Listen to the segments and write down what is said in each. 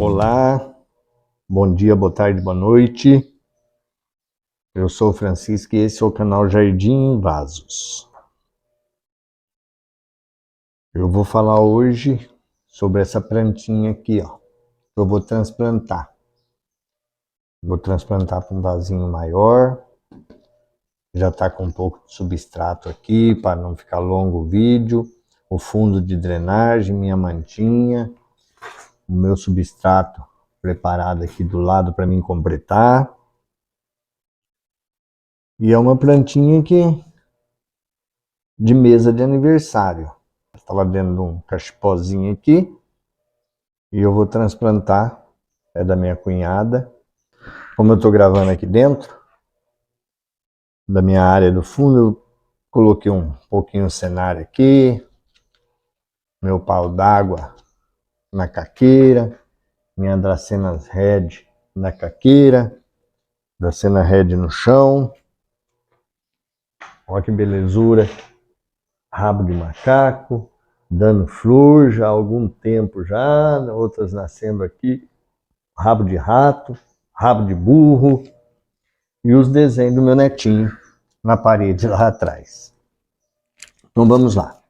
Olá, bom dia, boa tarde, boa noite. Eu sou o Francisco e esse é o canal Jardim em Vasos. Eu vou falar hoje sobre essa plantinha aqui, ó. Eu vou transplantar. Vou transplantar para um vasinho maior. Já está com um pouco de substrato aqui para não ficar longo o vídeo. O fundo de drenagem, minha mantinha, o meu substrato preparado aqui do lado para mim completar. E é uma plantinha de mesa de aniversário. Estava dentro de um cachepozinho aqui e eu vou transplantar. É da minha cunhada. Como eu estou gravando aqui dentro da minha área do fundo, eu coloquei um pouquinho o cenário aqui, meu pau d'água na caqueira, minha Dracena Red na caqueira, Dracena Red no chão. Olha que belezura, rabo de macaco, dando flor já há algum tempo já, outras nascendo aqui, rabo de rato, rabo de burro e os desenhos do meu netinho na parede lá atrás. Então vamos lá.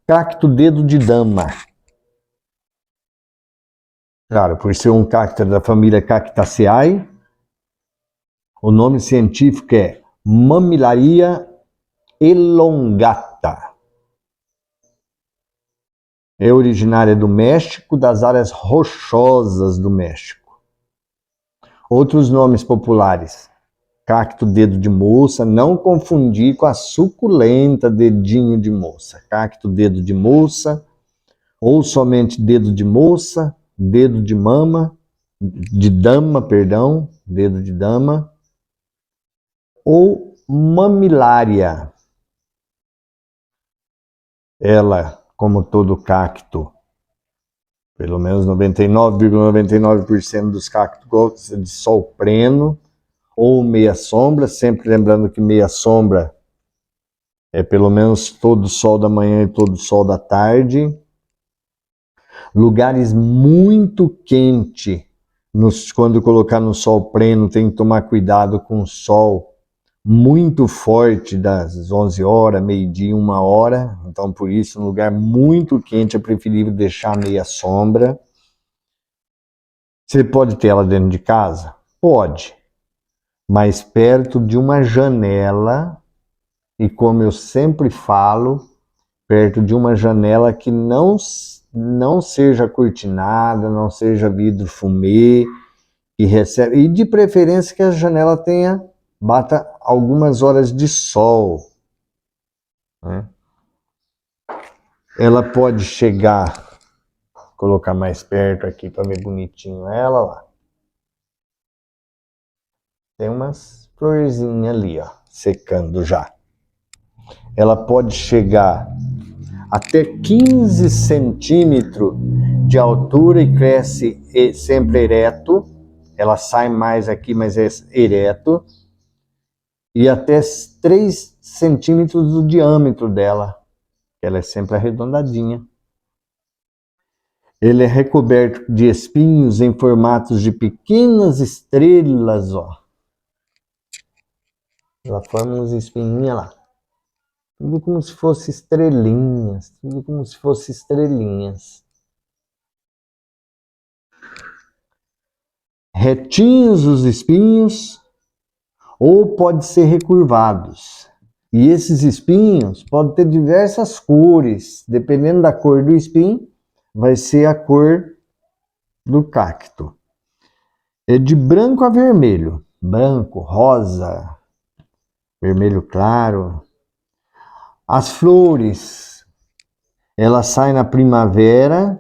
Cacto dedo de dama. Claro, por ser um cacto da família Cactaceae, o nome científico é Mammillaria elongata. É originária do México, das áreas rochosas do México. Outros nomes populares: cacto dedo de moça, não confundir com a suculenta dedinho de moça. Cacto dedo de moça, ou somente dedo de moça, dedo de mama, de dama, perdão, dedo de dama, ou mamilária. Ela, como todo cacto, pelo menos 99,99% dos cactos gostam de sol pleno ou meia sombra, sempre lembrando que meia sombra é pelo menos todo o sol da manhã e todo o sol da tarde. Lugares muito quentes, quando colocar no sol pleno, tem que tomar cuidado com o sol muito forte das 11 horas, meio-dia, 1 hora. Então, por isso, um lugar muito quente é preferível deixar meia sombra. Você pode ter ela dentro de casa? Pode, mas perto de uma janela, e como eu sempre falo, perto de uma janela que não seja cortinada, não seja vidro fumê, e de preferência que a janela bata algumas horas de sol, né? Ela pode chegar, colocar mais perto aqui para ver bonitinho ela lá. Tem umas florzinhas ali, ó, secando já. Ela pode chegar até 15 centímetros de altura e cresce sempre ereto. Ela sai mais aqui, mas é ereto. E até 3 centímetros do diâmetro dela. Ela é sempre arredondadinha. Ele é recoberto de espinhos em formatos de pequenas estrelas, ó. Ela forma uns espinhinhos lá. Tudo como se fosse estrelinhas. Tudo como se fosse estrelinhas. Retinhos os espinhos, ou pode ser recurvados. E esses espinhos podem ter diversas cores. Dependendo da cor do espinho, vai ser a cor do cacto. É de branco a vermelho. Branco, rosa, vermelho claro. As flores, elas saem na primavera.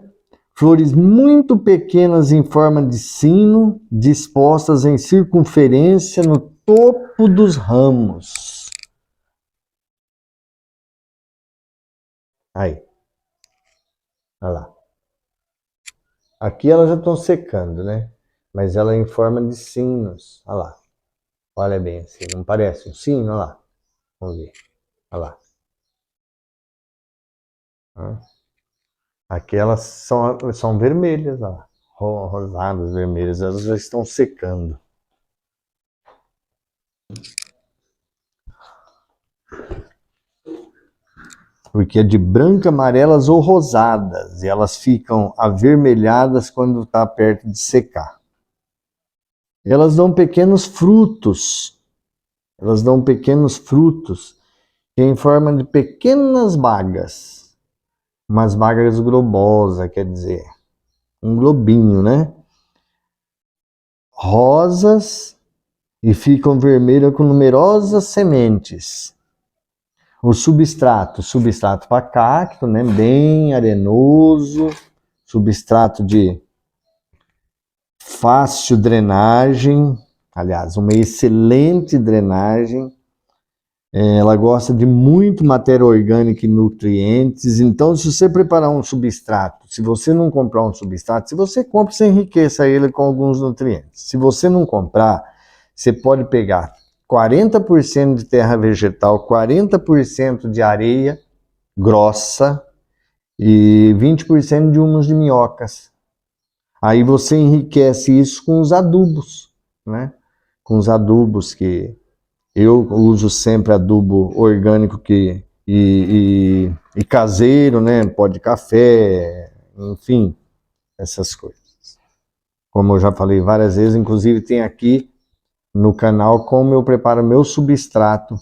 Flores muito pequenas em forma de sino, dispostas em circunferência no topo dos ramos. Aí. Olha lá. Aqui elas já estão secando, né? Mas ela é em forma de sinos. Olha lá. Olha bem assim. Não parece um sino? Olha lá. Vamos ver. Olha lá. Aqui elas são vermelhas, olha lá. rosadas, vermelhas, elas já estão secando. Porque é de branca, amarelas ou rosadas, e elas ficam avermelhadas quando está perto de secar. Elas dão pequenos frutos, em forma de pequenas bagas, umas bagas globosas, quer dizer, um globinho, né? Rosas e ficam vermelhas com numerosas sementes. O substrato para cacto, né? Bem arenoso, substrato de fácil drenagem, aliás, uma excelente drenagem. Ela gosta de muito matéria orgânica e nutrientes. Então, se você preparar um substrato, se você não comprar um substrato, se você compra, você enriqueça ele com alguns nutrientes. Se você não comprar, você pode pegar 40% de terra vegetal, 40% de areia grossa e 20% de humus de minhocas. Aí você enriquece isso com os adubos, né? Com os adubos que eu uso sempre adubo orgânico e caseiro, né? Pó de café, enfim, essas coisas. Como eu já falei várias vezes, inclusive tem aqui no canal como eu preparo meu substrato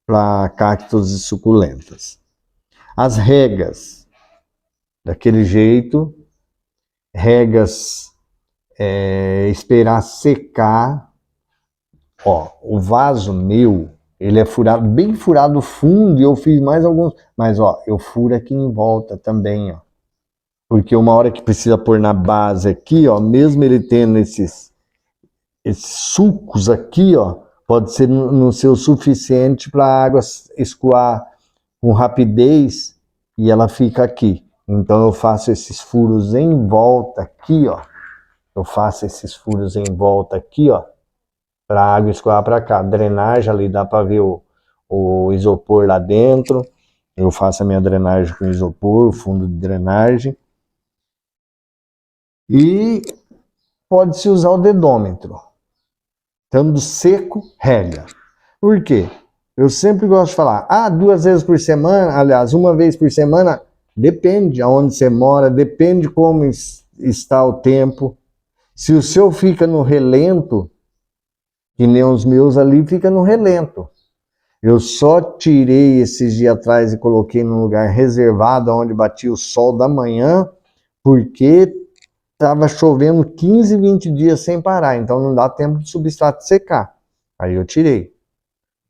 para cactos e suculentas. As regas, daquele jeito, regas, esperar secar. Ó, o vaso meu, ele é furado, bem furado fundo, e eu fiz mais alguns, mas ó, eu furo aqui em volta também, ó. Porque uma hora que precisa pôr na base aqui, ó, mesmo ele tendo esses sucos aqui, ó, pode ser não ser o suficiente para a água escoar com rapidez e ela fica aqui. Então eu faço esses furos em volta aqui, ó. Para a água escoar para cá. Drenagem ali, dá para ver o isopor lá dentro. Eu faço a minha drenagem com isopor, fundo de drenagem. E pode-se usar o dedômetro. Estando seco, rega. Por quê? Eu sempre gosto de falar, 2 vezes por semana, aliás, 1 vez por semana, depende aonde você mora, depende como está o tempo. Se o seu fica no relento, que nem os meus ali, fica no relento. Eu só tirei esses dias atrás e coloquei num lugar reservado, onde batia o sol da manhã, porque estava chovendo 15, 20 dias sem parar, então não dá tempo de substrato secar. Aí eu tirei.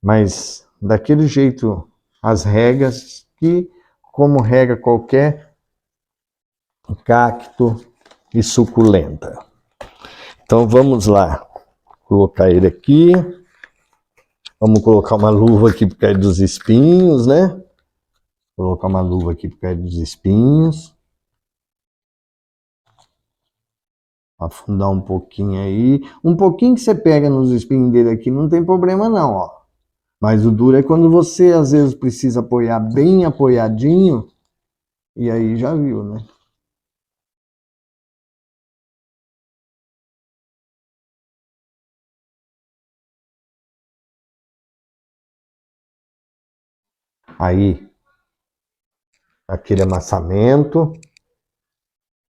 Mas daquele jeito, as regas, que como rega qualquer cacto e suculenta. Então vamos lá, colocar ele aqui. Vamos colocar uma luva aqui por causa dos espinhos, né? Colocar uma luva aqui por causa dos espinhos. Afundar um pouquinho aí. Um pouquinho que você pega nos espinhos dele aqui, não tem problema não, ó. Mas o duro é quando você, às vezes, precisa apoiar bem apoiadinho, e aí já viu, né? Aí, aquele amassamento,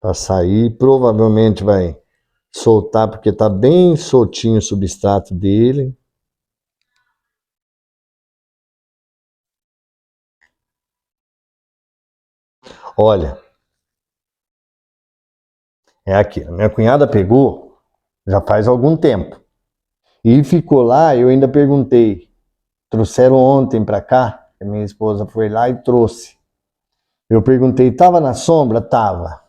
para sair, provavelmente vai soltar, porque tá bem soltinho o substrato dele. Olha, é aqui. A minha cunhada pegou já faz algum tempo. E ficou lá, eu ainda perguntei. Trouxeram ontem para cá, a minha esposa foi lá e trouxe. Eu perguntei, tava na sombra? Tava.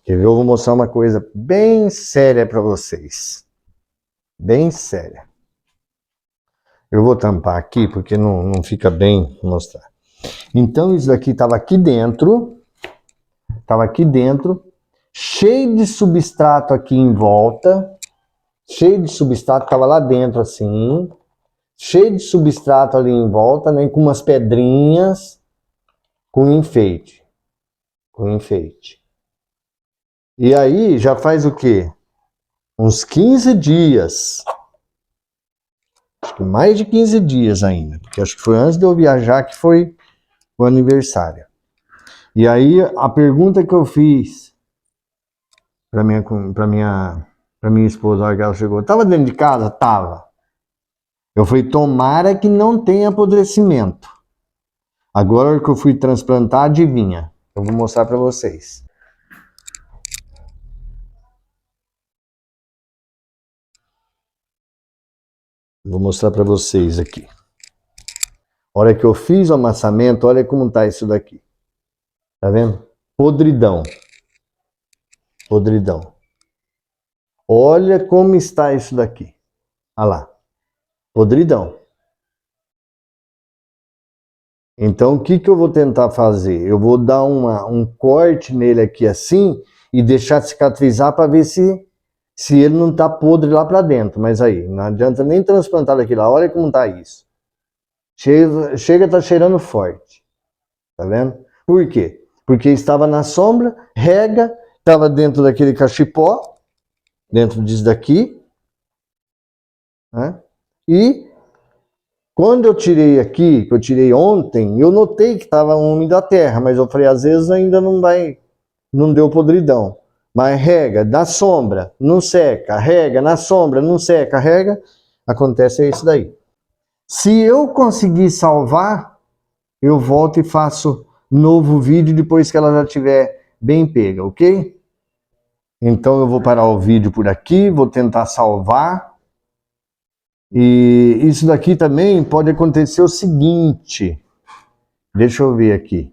Quer ver? Eu vou mostrar uma coisa bem séria para vocês. Bem séria. Eu vou tampar aqui, porque não fica bem mostrar. Então, isso daqui estava aqui dentro, cheio de substrato aqui em volta, cheio de substrato, estava lá dentro assim, cheio de substrato ali em volta, né, com umas pedrinhas, com enfeite. E aí já faz o quê? Uns 15 dias. Acho que mais de 15 dias ainda. Porque acho que foi antes de eu viajar que foi o aniversário. E aí a pergunta que eu fiz para minha esposa, na hora que ela chegou, tava dentro de casa? Tava. Eu falei, tomara que não tenha apodrecimento. Agora que eu fui transplantar, adivinha? Eu vou mostrar para vocês. Vou mostrar para vocês aqui. A hora que eu fiz o amassamento, olha como tá isso daqui. Tá vendo? Podridão. Podridão. Olha como está isso daqui. Olha lá. Podridão. Então, o que que eu vou tentar fazer? Eu vou dar um corte nele aqui assim e deixar cicatrizar para ver se ele não tá podre lá para dentro. Mas aí, não adianta nem transplantar daqui lá. Olha como tá isso. Chega tá cheirando forte. Tá vendo? Por quê? Porque estava na sombra, rega, estava dentro daquele cachepó, dentro disso daqui, né? E quando eu tirei aqui, que eu tirei ontem, eu notei que estava úmido a terra, mas eu falei, às vezes ainda não vai, não deu podridão. Mas rega, na sombra, não seca, rega, na sombra, não seca, rega, acontece isso daí. Se eu conseguir salvar, eu volto e faço novo vídeo depois que ela já estiver bem pega, ok? Então eu vou parar o vídeo por aqui, vou tentar salvar. E isso daqui também pode acontecer o seguinte. Deixa eu ver aqui.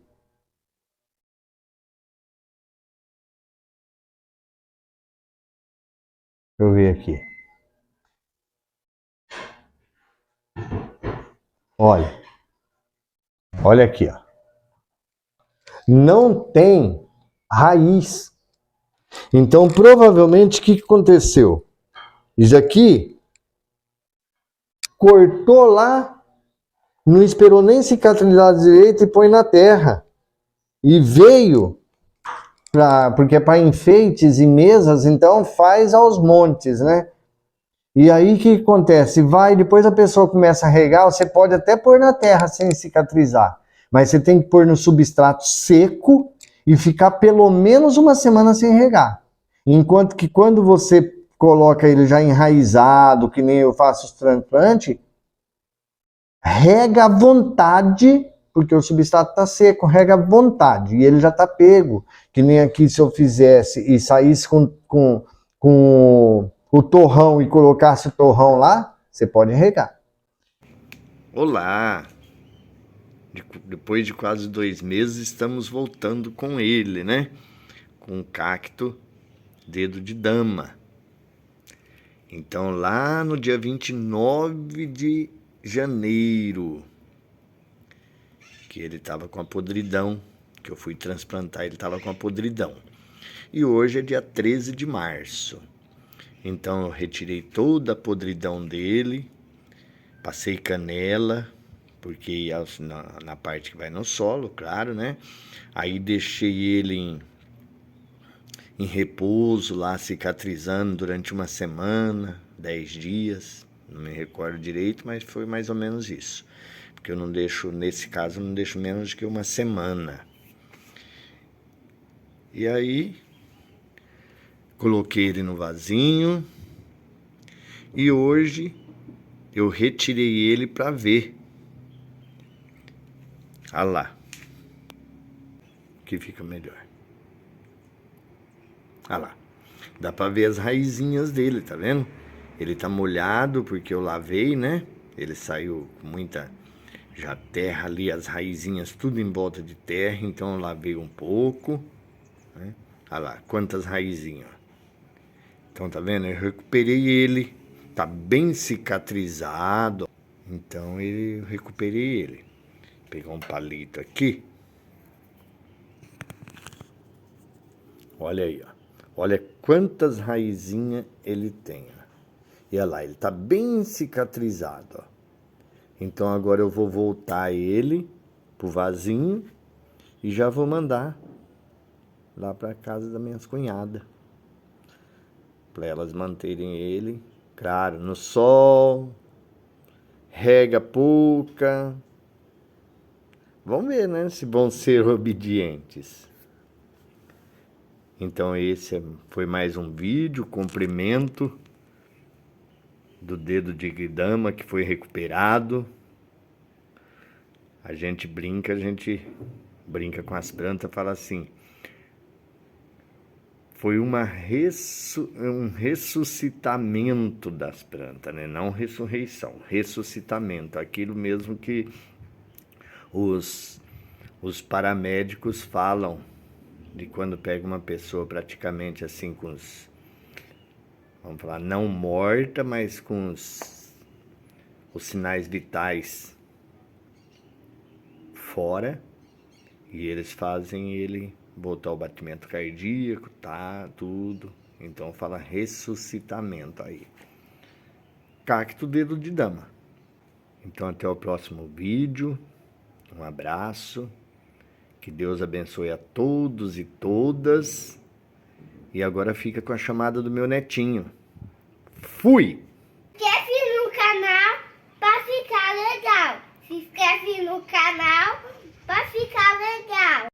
Deixa eu ver aqui. Olha. Olha aqui, ó. Não tem raiz. Então, provavelmente, o que aconteceu? Isso aqui cortou lá, não esperou nem cicatrizar direito e põe na terra. E veio, porque é para enfeites e mesas, então faz aos montes, né? E aí o que acontece? Depois a pessoa começa a regar, você pode até pôr na terra sem cicatrizar, mas você tem que pôr no substrato seco e ficar pelo menos uma semana sem regar. Enquanto que quando você coloca ele já enraizado, que nem eu faço os transplantes, rega à vontade, porque o substrato está seco, rega à vontade, e ele já está pego. Que nem aqui se eu fizesse e saísse com o torrão e colocasse o torrão lá, você pode regar. Olá! Depois de quase 2 meses, estamos voltando com ele, né? Com o cacto dedo de dama. Então, lá no dia 29 de janeiro, que ele estava com a podridão, que eu fui transplantar, ele estava com a podridão. E hoje é dia 13 de março. Então eu retirei toda a podridão dele, passei canela, porque ia na parte que vai no solo, claro, né? Aí deixei ele em repouso lá, cicatrizando durante uma semana, 10 dias, não me recordo direito, mas foi mais ou menos isso. Porque eu não deixo, nesse caso, eu não deixo menos do que uma semana. E aí, coloquei ele no vasinho e hoje eu retirei ele para ver. Ah lá, que fica melhor. Ah lá, dá para ver as raizinhas dele, tá vendo? Ele tá molhado porque eu lavei, né? Ele saiu com muita já terra ali, as raizinhas tudo em volta de terra, então eu lavei um pouco, né? Ah lá, quantas raizinhas. Então tá vendo? Eu recuperei ele, tá bem cicatrizado. Então eu recuperei ele. Vou pegar um palito aqui. Olha aí, ó. Olha quantas raizinhas ele tem. Ó. E olha lá, ele tá bem cicatrizado, ó. Então agora eu vou voltar ele pro vasinho e já vou mandar lá para casa das minhas cunhadas, para elas manterem ele, claro, no sol, rega pouca. Vamos ver, né, se vão ser obedientes. Então esse foi mais um vídeo, cumprimento do dedo de dama que foi recuperado. A gente brinca com as plantas, fala assim, foi um ressuscitamento das plantas, né? Não ressurreição, ressuscitamento, aquilo mesmo que os paramédicos falam de quando pega uma pessoa praticamente assim com os, vamos falar, não morta, mas com os sinais vitais fora, e eles fazem ele voltar ao batimento cardíaco, tá, tudo. Então fala ressuscitamento aí. Cacto dedo de dama. Então até o próximo vídeo. Um abraço. Que Deus abençoe a todos e todas. E agora fica com a chamada do meu netinho. Fui! Se inscreve no canal pra ficar legal. Se inscreve no canal pra ficar legal.